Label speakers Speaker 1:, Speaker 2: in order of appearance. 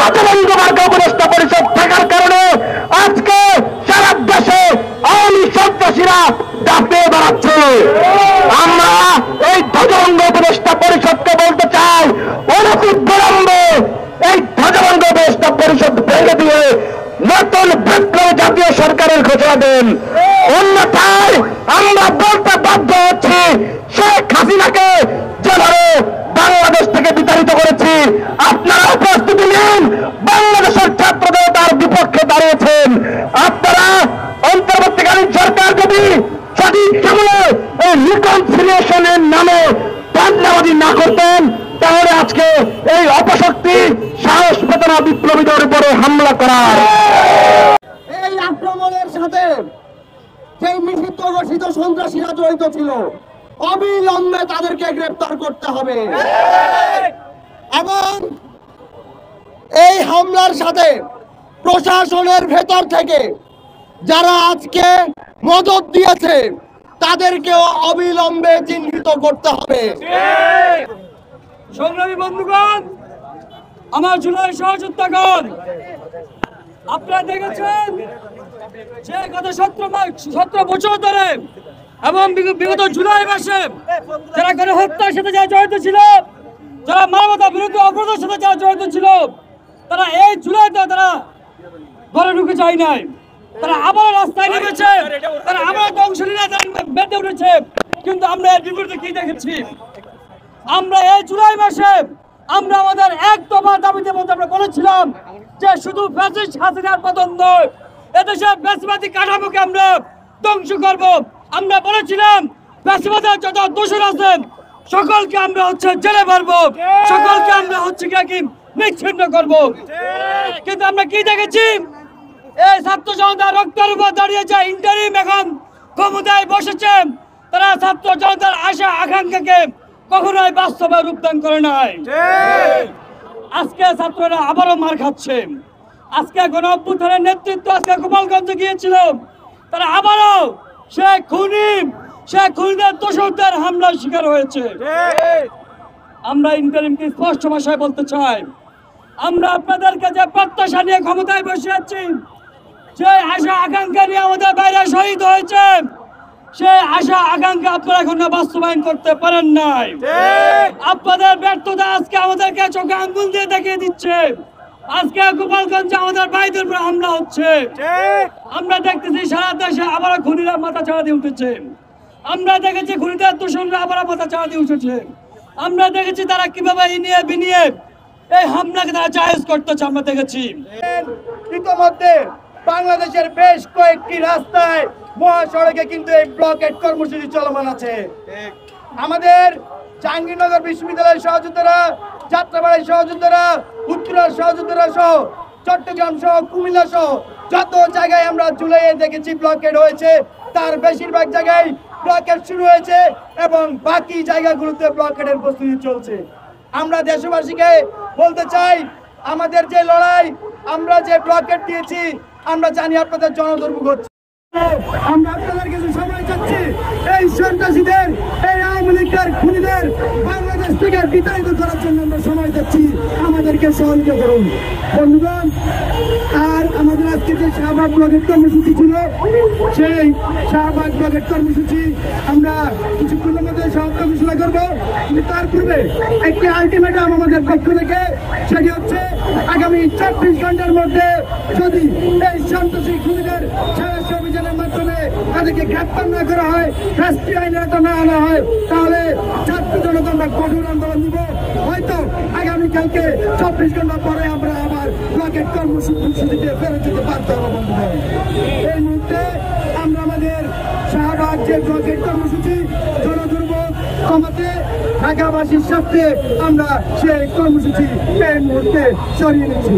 Speaker 1: ধ্বজভঙ্গ মার্কা উপদেষ্টা পরিষদ থাকার কারণে আজকে সারা দেশে আওয়ামী সন্ত্রাসীরা দাপিয়ে বেড়াচ্ছে। আমরা এই ধ্বজভঙ্গ উপদেষ্টা পরিষদকে বলতে চাই, অনতি বিলম্বে এই ধ্বজভঙ্গ উপদেষ্টা পরিষদ ভেঙে দিয়ে নতুন বিপ্লবী জাতীয় সরকারের ঘোষণা দেন। অন্যথায় আমরা বলতে বাধ্য হচ্ছি, শেখ হাসিনাকে যেভাবে বাংলাদেশ থেকে বিতাড়িত করেছি, আপনারা উপস্থিতি নিন। বাংলাদেশের ছাত্রদের তার বিপক্ষে দাঁড়িয়েছেন। আপনারা অন্তর্বর্তীকালীন সরকার যদি সঠিক সময়ে এই রিকনসিলিয়েশনের নামে বদনাবাদী না করতেন, তাহলে আজকে এই অপশক্তি সাহস পেত না বিপ্লবীদের উপরে হামলা করার।
Speaker 2: এই আক্রমণের সাথে সেই নিষিদ্ধ ঘোষিত সন্ত্রাসীরা জড়িত ছিল, অবিলম্বে তাদেরকে গ্রেফতার করতে হবে। এবং এই হামলার সাথে প্রশাসনের ভেতর থেকে যারা আজকে মদত দিয়েছে তাদেরকেও অবিলম্বে চিহ্নিত করতে হবে।
Speaker 3: সংগ্রামী বন্ধুগণ, আমার জুলাই সহযোদ্ধাগণ, আপনারা দেখেছেন যে গত 17 বছর ধরে এবং বিগত জুলাই মাসে যারা গণহত্যার সাথে যারা জড়িত ছিল, যারা মানবতা বিরোধী অপরাধের সাথে যারা জড়িত ছিল, তারা এই জুলাইতে তারা ঘরে ঢুকে যায় নাই, তারা আবার রাস্তায় নেমেছে, তারা আবার ধ্বংস নিয়ে বেঁধে উঠেছে। কিন্তু আমরা এর বিপরীতে কি দেখেছি? আমরা এই জুলাই মাসে আমরা আমাদের এক দফা দাবিতে মধ্যে আমরা বলেছিলাম যে শুধু ফ্যাসিস্ট হাসিনার পতন নয়, এদেশে ফ্যাসিবাদী কাঠামোকে আমরা ধ্বংস করব। আমরা বলেছিলাম ফ্যাসিবাদের যত দোষর আছেন সকলকে আমরা জেলে ভরবো, সকলকে আমরা কি নিচ্ছিন্ন করব। কিন্তু আমরা কি দেখেছি? এই ছাত্র জনতা রক্তের উপর দাঁড়িয়েছে, ইন্টারিম এখন ক্ষমতায় বসেছে, তারা ছাত্র জনতার আশা আকাঙ্ক্ষাকে কখনোই বাস্তবে রূপদান করে নাই। আজকে ছাত্ররা আবারও মার খাচ্ছে। আজকে গণ অভ্যুত্থানের নেতৃত্ব আজকে গোপালগঞ্জে গিয়েছিল, তারা আবারও সেই খুনিদের দোষরদের হামলার শিকার হয়েছে। আমরা ইন্টারিমকে স্পষ্ট ভাষায় বলতে চাই, আমরা আপনাদেরকে যে প্রত্যাশা নিয়ে ক্ষমতায় বসে আছি, যে আশা আকাঙ্ক্ষা নিয়ে আমাদের বাইরে শহীদ হয়েছে, সেই আশা আকাঙ্ক্ষা আপনারা এখনো বাস্তবায়ন করতে পারেন নাই। আপনাদের ব্যর্থতা আজকে আমাদেরকে চোখে আঙ্গুল দিয়ে দেখিয়ে দিচ্ছে। আজকে গোপালগঞ্জে আমাদের ভাইদের উপর হামলা হচ্ছে। আমরা দেখতেছি সারা দেশে আবার খুনিরা মাথা চাড়া দিয়ে উঠেছে। আমরা দেখেছি খুনিদের দূষণরা আবার মাথা চাড়া দিয়ে উঠেছে। আমরা দেখেছি তারা কিভাবে ইনিয়ে বিনিয়ে এই হামলাকে তারা জায়েজ করতেছে। আমরা দেখেছি
Speaker 2: ইতিমধ্যে বাংলাদেশের বেশ কয়েকটি রাস্তায় মহাসড়কে কিন্তু এই ব্লকেট কর্মসূচি চলমান আছে। আমাদের জাহাঙ্গীরনগর বিশ্ববিদ্যালয়ের সহযোদ্ধারা, যাত্রাবাড়ির সহযোদ্ধারা, উত্তরার সহযোদ্ধারা সহ চট্টগ্রাম সহ কুমিল্লা সহ যত জায়গায় আমরা জুলাইয়ে দেখেছি ব্লকেট হয়েছে, তার বেশিরভাগ জায়গায় ব্লকেট শুরু হয়েছে এবং বাকি জায়গাগুলোতে ব্লকেটের প্রস্তুতি চলছে। আমরা দেশবাসীকে বলতে চাই, আমাদের যে লড়াই, আমরা যে ব্লকেট দিয়েছি, আমরা জানি আপনাদের জনদুর্ভোগ হচ্ছে। আমরা আপনাদের কাছে সময় চাচ্ছি, এই সন্ত্রাসীদের, এই আওয়ামী লীগের খুনিদের বাংলাদেশ থেকে বিতাড়িত করার জন্য আমরা সময় চাচ্ছি। আমাদেরকে সহযোগিতা করুন বন্ধুগণ। আর আমাদের আজকে যে শাহবাগ ব্লকেট কর্মসূচি ছিল, সেই শাহবাগ ব্লকেট কর্মসূচি আমরা কিছুক্ষণের মধ্যে সমাপ্ত ঘোষণা করবো। কিন্তু তার পূর্বে একটি আলটিমেটাম আমাদের পক্ষ থেকে, সেটি হচ্ছে আগামী 24 ঘন্টার মধ্যে যদি এই সন্ত্রাসী খুনিদের সাহস অভিযানের মাধ্যমে তাদেরকে গ্রেপ্তার না করা হয়, রাষ্ট্রীয় আইনের আওতায় না আনা হয়, তাহলে ছাত্র জনতা আমরা কঠোর আন্দোলন নিব। হয়তো আগামীকালকে 24 ঘন্টা পরে আমরা আবার ব্লকেট কর্মসূচিতে ফেরত যেতে পারতে হবে বন্ধুগণ। এই মুহূর্তে আমরা আমাদের শাহবাগ যে ব্লকেট কর্মসূচি জনদুর্ভোগ কমাতে ঢাকাবাসীর স্বার্থে আমরা সেই কর্মসূচি এই মুহূর্তে সরিয়ে নিচ্ছি।